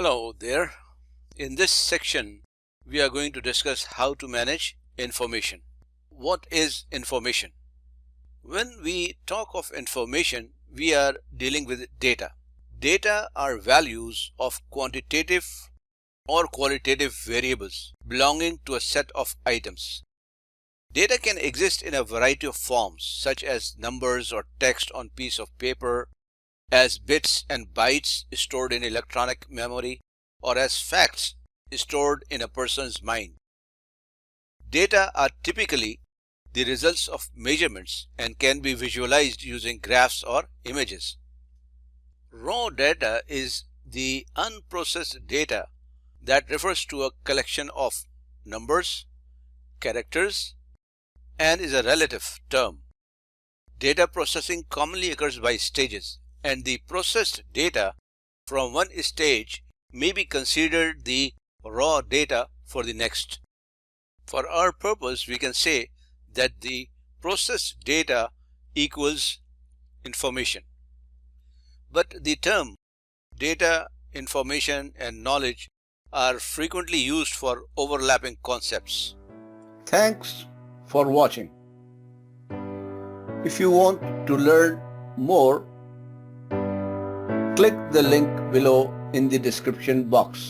Hello there. In this section, we are going to discuss how to manage information. What is information? When we talk of information, we are dealing with data. Data are values of quantitative or qualitative variables belonging to a set of items. Data can exist in a variety of forms, such as numbers or text on piece of paper, as bits and bytes stored in electronic memory, or as facts stored in a person's mind. Data are typically the results of measurements and can be visualized using graphs or images. Raw data is the unprocessed data that refers to a collection of numbers, characters, and is a relative term. Data processing commonly occurs by stages, and the processed data from one stage may be considered the raw data for the next. For our purpose, we can say that the processed data equals information. But the term data, information, and knowledge are frequently used for overlapping concepts. Thanks for watching. If you want to learn more, click the link below in the description box.